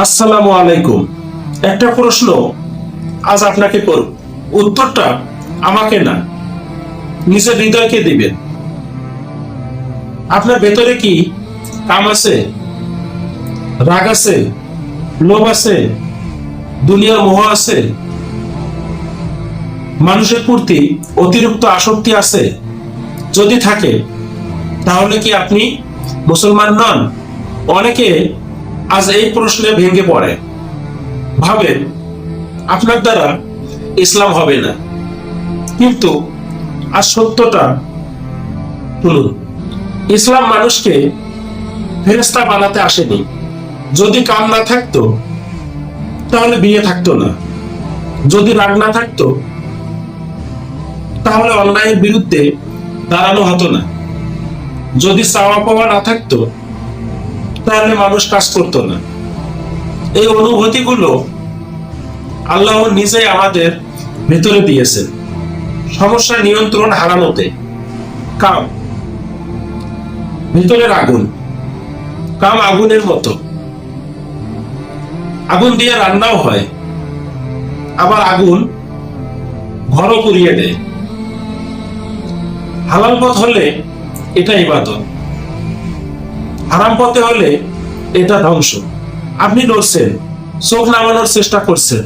আসসালামু আলাইকুম। একটা প্রশ্ন আজ আপনাকে করব, উত্তরটা আমাকে না, নিজের হৃদয়কে দিবেন। আপনার ভেতরে কি কাম আছে, রাগ আছে, লোভ আছে, দুনিয়ার মোহ আছে, মানুষের প্রতি অতিরিক্ত আসক্তি আছে? যদি থাকে তাহলে কি আপনি মুসলমান নন? অনেকে আজ এই প্রশ্নে ভেঙে পড়ে, ভাবেন আপনার দ্বারা ইসলাম হবে না। কিন্তু আজ সত্যটা শুনুন, ইসলাম মানুষকে ফেরেশতা বানাতে আসেনি। যদি কাম না থাকতো তাহলে বিয়ে থাকতো না, যদি রাগ না থাকতো তাহলে অন্যায়ের বিরুদ্ধে দাঁড়ানো হতো না, যদি চাওয়া পাওয়া না থাকতো তাহলে মানুষ কাজ করতো না। এই অনুভূতিগুলো আল্লাহ নিজেই আমাদের ভেতরে দিয়েছেন। সমস্যা নিয়ন্ত্রণ হারানোতে। কাম ভিতরের আগুন, কাম আগুনের মতো। আগুন দিয়ে রান্নাও হয়, আবার আগুন ঘরও পুড়িয়ে দেয়। হালাল পথ হলে এটা ইবাদত, হারাম পথে হলে এটা ধ্বংস। আপনি লড়ছেন, চোখ নামানোর চেষ্টা করছেন,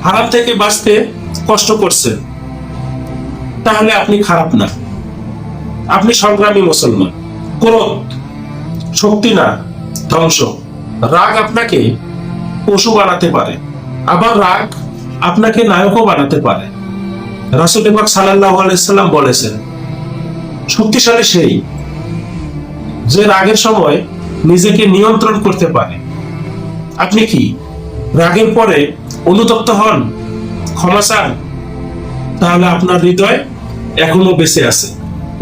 হারাম থেকে বাঁচতে কষ্ট করছেন, তাহলে আপনি খারাপ না, আপনি সংগ্রামী মুসলমান। ক্রোধ শক্তি না, ধ্বংস। রাগ আপনাকে পশু বানাতে পারে, আবার রাগ আপনাকে নায়কও বানাতে পারে। রাসূল পাক সাল্লাল্লাহু আলাইহি সাল্লাম বলেছেন, শক্তিশালী সেই যে রাগের সময় নিজেকে নিয়ন্ত্রণ করতে পারে। আপনি কি রাগের পরে অনুতপ্ত হন, ক্ষমা চান? তাহলে আপনার হৃদয় এখনো বেঁচে আছে।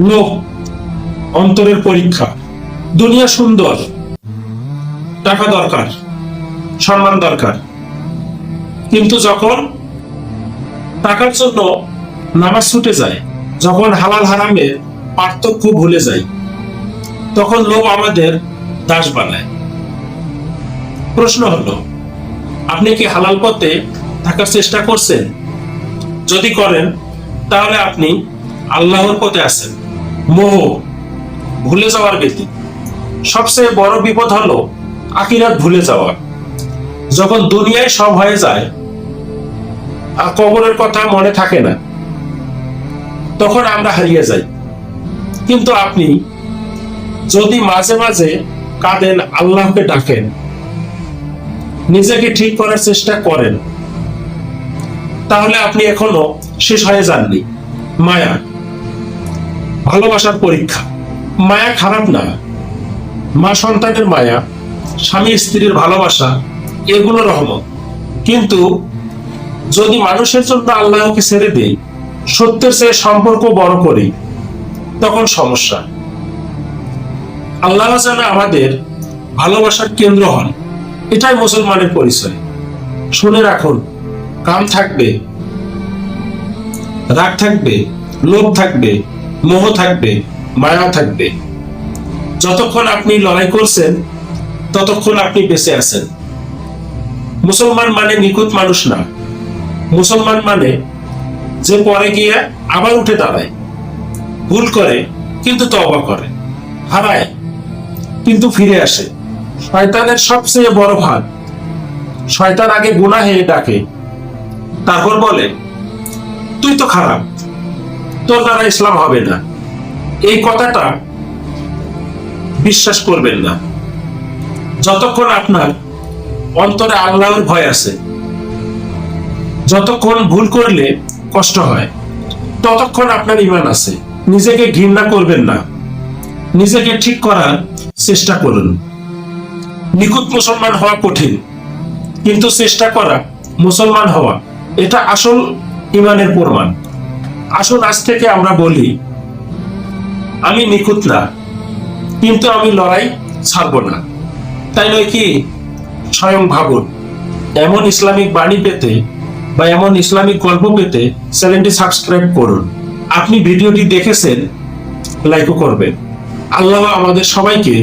লোভ অন্তরের পরীক্ষা। দুনিয়া সুন্দর, টাকা দরকার, সম্মান দরকার, কিন্তু যখন টাকার জন্য নামাজ ছুটে যায়, যখন হালাল হারামের পার্থক্য ভুলে যায়, তখন লোভ আমাদের দাস বানায়। প্রশ্ন হলো, আপনি কি হালাল পথে থাকার চেষ্টা করছেন? যদি করেন তাহলে আপনি আল্লাহর পথে আছেন। মোহ ভুলে যাওয়ার ব্যক্তি। সবচেয়ে বড় বিপদ হলো আখিরাত ভুলে যাওয়া। যখন দুনিয়ায় সব হয়ে যায় আর কবরের কথা মনে থাকে না, তখন আমরা হারিয়ে যাই। কিন্তু আপনি যদি মাঝে মাঝে কাঁদেন, আল্লাহকে ডাকেন, নিজেকে ঠিক করার চেষ্টা করেন, তাহলে আপনি এখনো শেষ হয়ে যাননি। মায়া ভালোবাসার পরীক্ষা। মায়া খারাপ না, মা সন্তানের মায়া, স্বামী স্ত্রীর ভালোবাসা, এগুলো রহমত। কিন্তু যদি মানুষের জন্য আল্লাহকে ছেড়ে দেই, সত্যের চেয়ে সম্পর্ক বড় করি, তখন সমস্যা। আল্লাহ যেন আমাদের ভালোবাসার কেন্দ্র হন, এটাই মুসলমানের পরিচয়। শুনে রাখুন, কাম থাকবে, রাগ থাকবে, লোভ থাকবে, মোহ থাকবে, মায়া থাকবে। যতক্ষণ আপনি লড়াই করছেন ততক্ষণ আপনি বেঁচে আছেন। মুসলমান মানে নিখুঁত মানুষ না। মুসলমান মানে যে পরে গিয়ে আবার উঠে দাঁড়ায়, ভুল করে কিন্তু তওবা করে, হারায় কিন্তু ফিরে আসে। শয়তানের সবচেয়ে বড় ভাগ, শয়তান আগে গুনাহে ডাকে, তারপর বলে তুই তো খারাপ, তোর দ্বারা ইসলাম হবে না। এই কথাটা বিশ্বাস করবেন না। যতক্ষণ আপনার অন্তরে আল্লাহর ভয় আছে, যতক্ষণ ভুল করলে কষ্ট হয়, ততক্ষণ আপনার ঈমান আছে। নিজেকে ঘৃণা করবেন না, নিজেকে ঠিক করার চেষ্টা করুন। নিখুঁত মুসলমান হওয়া কঠিন, কিন্তু চেষ্টা করা মুসলমান হওয়া, এটা আসল ঈমানের প্রমাণ। আসুন আজ থেকে আমরা বলি, আমি নিখুঁত না, কিন্তু আমি লড়াই ছাড়বো না। তাই নয় কি? স্বয়ং ভাবুন। এমন ইসলামিক বাণী পেতে বা এমন ইসলামিক গল্প পেতে চ্যানেলটি সাবস্ক্রাইব করুন। আপনি ভিডিওটি দেখেছেন, লাইকও করবেন। আল্লাহ আমাদের সবাইকে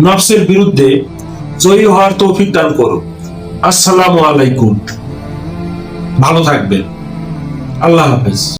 নফসের বিরুদ্ধে জয়ী হওয়ার তৌফিক দান করো। আসসালামু আলাইকুম। ভালো থাকবেন। আল্লাহ হাফেজ।